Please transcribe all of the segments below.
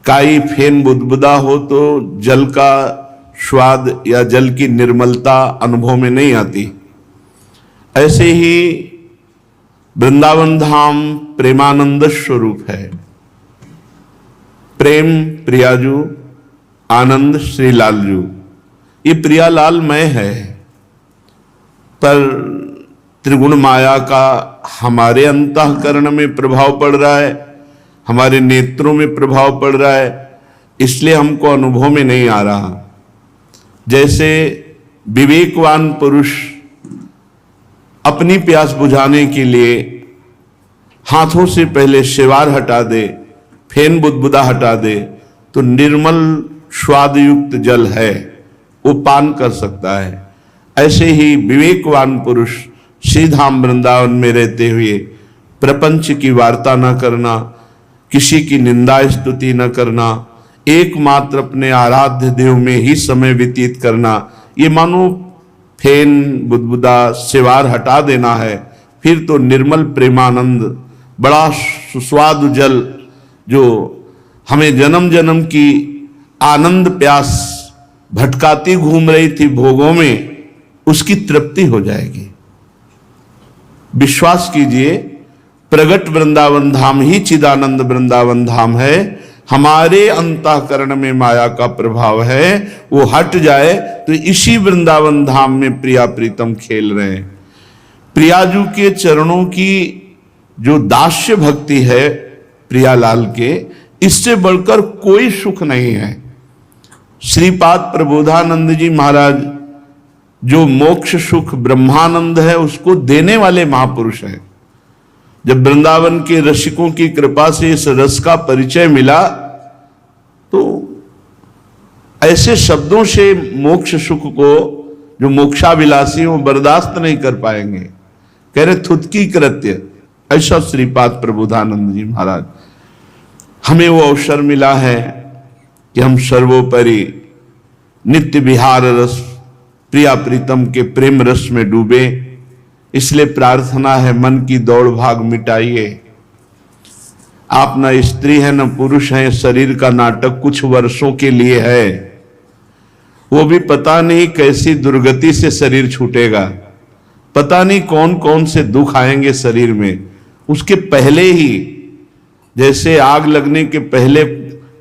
काई फेन बुदबुदा हो तो जल का स्वाद या जल की निर्मलता अनुभव में नहीं आती। ऐसे ही वृंदावन धाम प्रेमानंद स्वरूप है। प्रेम प्रियाजू, आनंद श्री लालजू, ये प्रियालालमय है। पर त्रिगुण माया का हमारे अंतःकरण में प्रभाव पड़ रहा है, हमारे नेत्रों में प्रभाव पड़ रहा है, इसलिए हमको अनुभव में नहीं आ रहा। जैसे विवेकवान पुरुष अपनी प्यास बुझाने के लिए हाथों से पहले शेवार हटा दे, फेन बुदबुदा हटा दे, तो निर्मल स्वादयुक्त जल है वो पान कर सकता है। ऐसे ही विवेकवान पुरुष श्रीधाम वृंदावन में रहते हुए प्रपंच की वार्ता न करना, किसी की निंदा स्तुति न करना, एकमात्र अपने आराध्य देव में ही समय व्यतीत करना, ये मानो फेन बुदबुदा सेवार हटा देना है। फिर तो निर्मल प्रेमानंद, बड़ा सुस्वादु जल जो हमें जन्म जन्म की आनंद प्यास भटकाती घूम रही थी भोगों में, उसकी तृप्ति हो जाएगी। विश्वास कीजिए, प्रगट वृंदावन धाम ही चिदानंद वृंदावन धाम है। हमारे अंतःकरण में माया का प्रभाव है, वो हट जाए तो इसी वृंदावन धाम में प्रिया प्रीतम खेल रहे हैं। प्रियाजू के चरणों की जो दास्य भक्ति है प्रियालाल के, इससे बढ़कर कोई सुख नहीं है। श्रीपाद प्रबोधानंद जी महाराज जो मोक्ष सुख ब्रह्मानंद है उसको देने वाले महापुरुष हैं। जब वृंदावन के रसिकों की कृपा से इस रस का परिचय मिला तो ऐसे शब्दों से मोक्ष सुख को जो मोक्षाभिलाषी हो बर्दाश्त नहीं कर पाएंगे, कह रहे थुतकी कृत्य। ऐसा श्रीपाद प्रबोधानंद जी महाराज, हमें वो अवसर मिला है कि हम सर्वोपरि नित्य विहार रस प्रिया प्रीतम के प्रेम रस में डूबे। इसलिए प्रार्थना है, मन की दौड़ भाग मिटाइए। आप न स्त्री हैं न पुरुष हैं, शरीर का नाटक कुछ वर्षों के लिए है, वो भी पता नहीं कैसी दुर्गति से शरीर छूटेगा, पता नहीं कौन कौन से दुख आएंगे शरीर में। उसके पहले ही जैसे आग लगने के पहले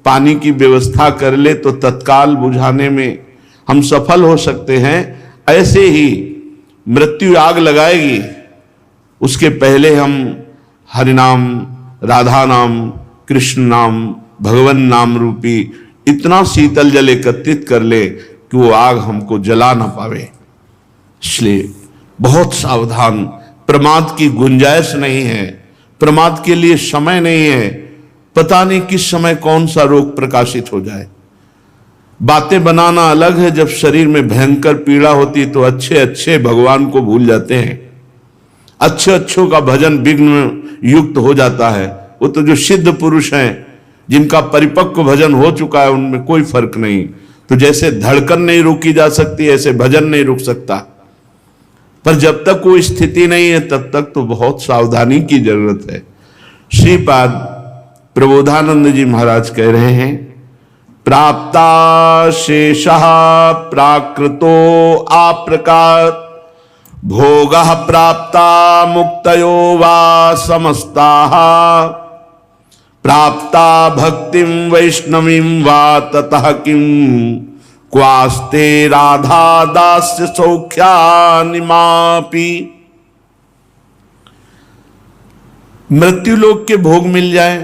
पानी की व्यवस्था कर ले तो तत्काल बुझाने में हम सफल हो सकते हैं, ऐसे ही मृत्यु आग लगाएगी, उसके पहले हम हरिनाम, राधा नाम, कृष्ण नाम, भगवान नाम रूपी इतना शीतल जल एकत्रित कर ले कि वो आग हमको जला ना पावे। इसलिए बहुत सावधान, प्रमाद की गुंजाइश नहीं है, प्रमाद के लिए समय नहीं है। पता नहीं किस समय कौन सा रोग प्रकाशित हो जाए। बातें बनाना अलग है, जब शरीर में भयंकर पीड़ा होती तो अच्छे अच्छे भगवान को भूल जाते हैं, अच्छे अच्छों का भजन विघ्न युक्त हो जाता है। वो तो जो सिद्ध पुरुष हैं जिनका परिपक्व भजन हो चुका है उनमें कोई फर्क नहीं। तो जैसे धड़कन नहीं रोकी जा सकती ऐसे भजन नहीं रुक सकता। पर जब तक वो स्थिति नहीं है तब तक तो बहुत सावधानी की जरूरत है। श्रीपाद प्रबोधानंद जी महाराज कह रहे हैं, प्राप्ता शेषः प्राकृतो आप्रकार भोगः प्राप्ता मुक्तयो वा समस्ताः प्राप्ता भक्तिं वैष्णवीं वा ततः किं क्वास्ते राधा दास्य सौख्यानिमापि। मृत्युलोक के भोग मिल जाए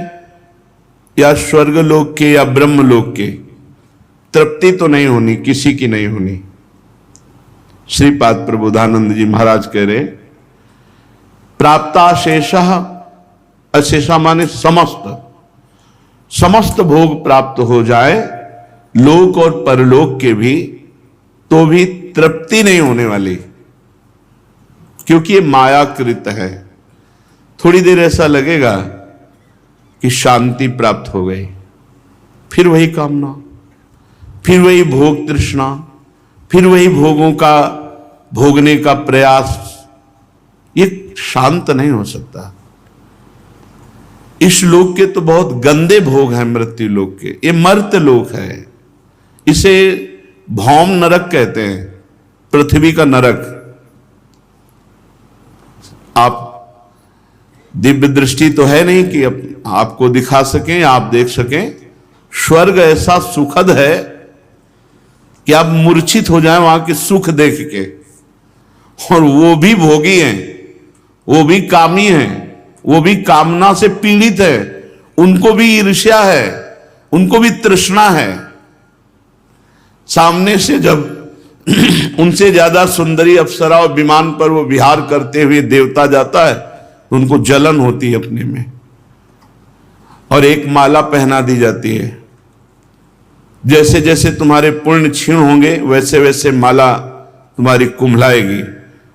या स्वर्गलोक के या ब्रह्मलोक के, तृप्ति तो नहीं होनी, किसी की नहीं होनी। श्रीपाद प्रबोधानंद जी महाराज कह रहे, प्राप्ताशेषः, अशेषा माने समस्त, समस्त भोग प्राप्त हो जाए लोक और परलोक के भी, तो भी तृप्ति नहीं होने वाली, क्योंकि ये मायाकृत है। थोड़ी देर ऐसा लगेगा कि शांति प्राप्त हो गई, फिर वही कामना, फिर वही भोग तृष्णा, फिर वही भोगों का भोगने का प्रयास। ये शांत नहीं हो सकता। इस लोक के तो बहुत गंदे भोग हैं, मृत्यु लोक के। ये मर्त्य लोक है, इसे भौम नरक कहते हैं, पृथ्वी का नरक। आप दिव्य दृष्टि तो है नहीं कि आपको दिखा सकें, आप देख सकें। स्वर्ग ऐसा सुखद है कि आप मूर्छित हो जाएं वहां के सुख देख के। और वो भी भोगी हैं, वो भी कामी हैं, वो भी कामना से पीड़ित है, उनको भी ईर्ष्या है, उनको भी तृष्णा है। सामने से जब उनसे ज्यादा सुंदरी अप्सरा और विमान पर वो विहार करते हुए देवता जाता है तो उनको जलन होती है अपने में, और एक माला पहना दी जाती है। जैसे जैसे तुम्हारे पुण्य क्षीण होंगे वैसे वैसे माला तुम्हारी कुम्हलाएगी,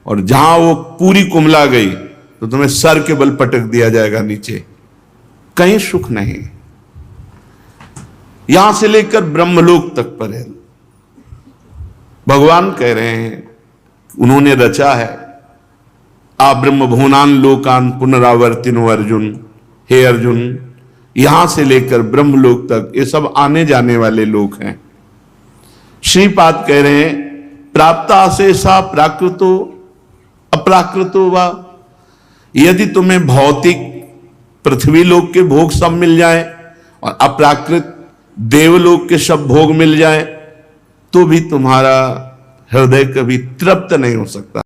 और जहां वो पूरी कुम्हला गई तो तुम्हें सर के बल पटक दिया जाएगा नीचे, कहीं सुख नहीं। यहां से लेकर ब्रह्मलोक तक पर है। भगवान कह रहे हैं, उन्होंने रचा है। आ ब्रह्म भुवनान लोकान पुनरावर्तिनो अर्जुन, हे अर्जुन, यहां से लेकर ब्रह्मलोक तक ये सब आने जाने वाले लोक हैं। श्रीपाद कह रहे हैं, प्राप्ता से सा प्राकृतो अप्राकृतो वा। यदि तुम्हें भौतिक पृथ्वी लोक के भोग सब मिल जाए और अप्राकृत देवलोक के सब भोग मिल जाए तो भी तुम्हारा हृदय कभी तृप्त नहीं हो सकता।